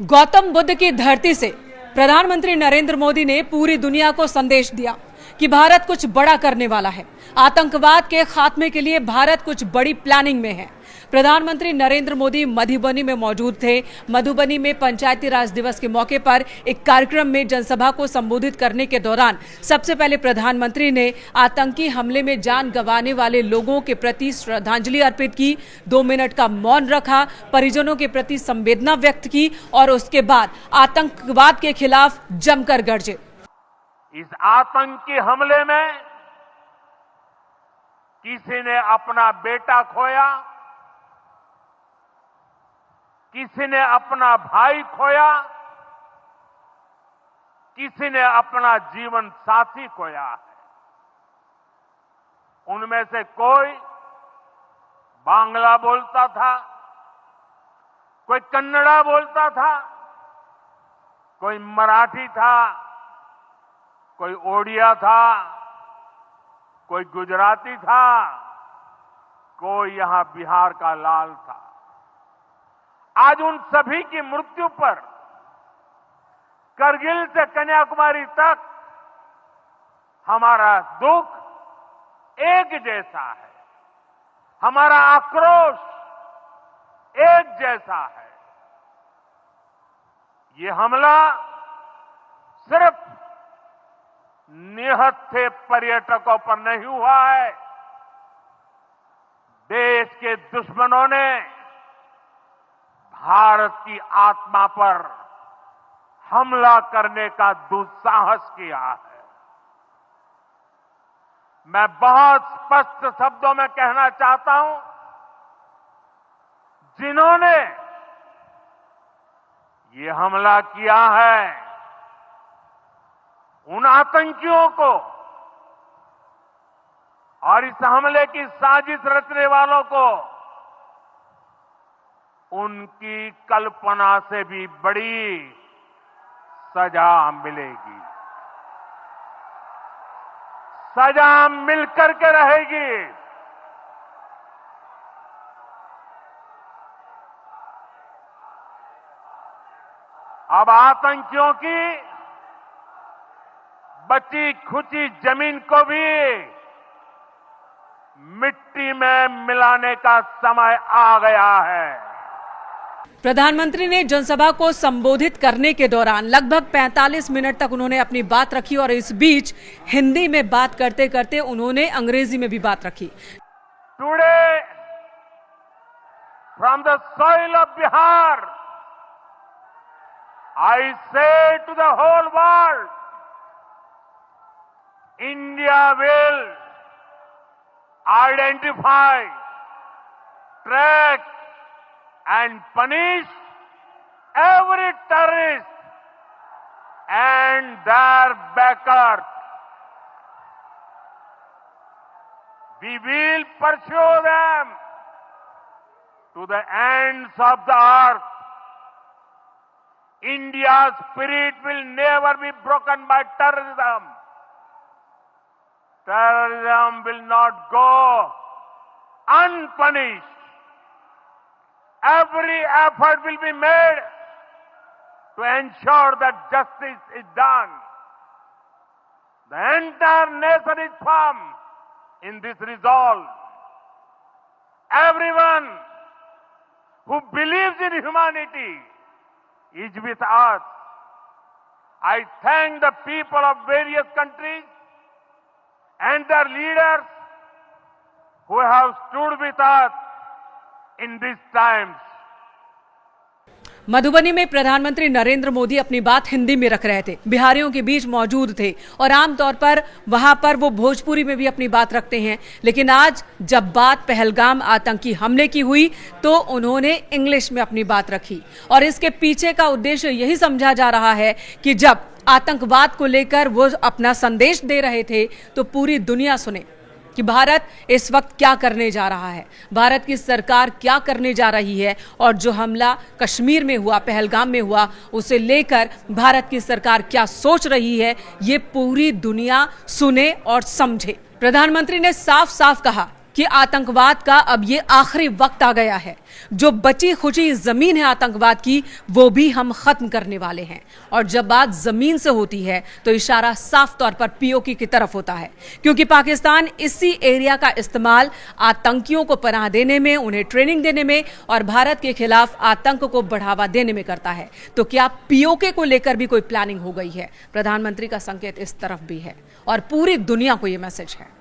गौतम बुद्ध की धरती से प्रधानमंत्री नरेंद्र मोदी ने पूरी दुनिया को संदेश दिया कि भारत कुछ बड़ा करने वाला है। आतंकवाद के खात्मे के लिए भारत कुछ बड़ी प्लानिंग में है। प्रधानमंत्री नरेंद्र मोदी मधुबनी में मौजूद थे। मधुबनी में पंचायती राज दिवस के मौके पर एक कार्यक्रम में जनसभा को संबोधित करने के दौरान सबसे पहले प्रधानमंत्री ने आतंकी हमले में जान गंवाने वाले लोगों के प्रति श्रद्धांजलि अर्पित की, 2 मिनट का मौन रखा, परिजनों के प्रति संवेदना व्यक्त की और उसके बाद आतंकवाद के खिलाफ जमकर गरजे। इस आतंकी हमले में किसी ने अपना बेटा खोया, किसी ने अपना भाई खोया, किसी ने अपना जीवन साथी खोया है। उनमें से कोई बांग्ला बोलता था, कोई कन्नड़ा बोलता था, कोई मराठी था, कोई ओडिया था, कोई गुजराती था, कोई यहां बिहार का लाल था। आज उन सभी की मृत्यु पर करगिल से कन्याकुमारी तक हमारा दुख एक जैसा है, हमारा आक्रोश एक जैसा है। ये हमला सिर्फ निहत्थे पर्यटकों पर नहीं हुआ है, देश के दुश्मनों ने भारत की आत्मा पर हमला करने का दुस्साहस किया है। मैं बहुत स्पष्ट शब्दों में कहना चाहता हूं, जिन्होंने ये हमला किया है, उन आतंकियों को और इस हमले की साजिश रचने वालों को उनकी कल्पना से भी बड़ी सजा मिलेगी। सजा मिलकर के रहेगी। अब आतंकियों की बची खुची जमीन को भी मिट्टी में मिलाने का समय आ गया है। प्रधानमंत्री ने जनसभा को संबोधित करने के दौरान लगभग 45 मिनट तक उन्होंने अपनी बात रखी और इस बीच हिंदी में बात करते करते उन्होंने अंग्रेजी में भी बात रखी। Today from the soil of Bihar I say to the whole world, India will identify, track and punish every terrorist and their backers. We will pursue them to the ends of the earth. India's spirit will never be broken by terrorism. Terrorism will not go unpunished. Every effort will be made to ensure that justice is done. The entire nation is firm in this resolve. Everyone who believes in humanity is with us. I thank the people of various countries and their leaders who have stood with us in these times. Madhubani में प्रधानमंत्री नरेंद्र मोदी अपनी बात हिंदी में रख रहे थे, बिहारियों के बीच मौजूद थे और आमतौर पर वहां पर वो भोजपुरी में भी अपनी बात रखते हैं, लेकिन आज जब बात पहलगाम आतंकी हमले की हुई तो उन्होंने इंग्लिश में अपनी बात रखी और इसके पीछे का उद्देश्य यही समझा जा रहा है कि जब आतंकवाद को लेकर वो अपना संदेश दे रहे थे तो पूरी दुनिया सुने कि भारत इस वक्त क्या करने जा रहा है, भारत की सरकार क्या करने जा रही है और जो हमला कश्मीर में हुआ, पहलगाम में हुआ, उसे लेकर भारत की सरकार क्या सोच रही है, ये पूरी दुनिया सुने और समझे। प्रधानमंत्री ने साफ साफ कहा कि आतंकवाद का अब ये आखिरी वक्त आ गया है। जो बची खुची जमीन है आतंकवाद की, वो भी हम खत्म करने वाले हैं। और जब बात जमीन से होती है तो इशारा साफ तौर पर पीओके की तरफ होता है, क्योंकि पाकिस्तान इसी एरिया का इस्तेमाल आतंकियों को पनाह देने में, उन्हें ट्रेनिंग देने में और भारत के खिलाफ आतंक को बढ़ावा देने में करता है। तो क्या पीओके को लेकर भी कोई प्लानिंग हो गई है? प्रधानमंत्री का संकेत इस तरफ भी है और पूरी दुनिया को यह मैसेज है।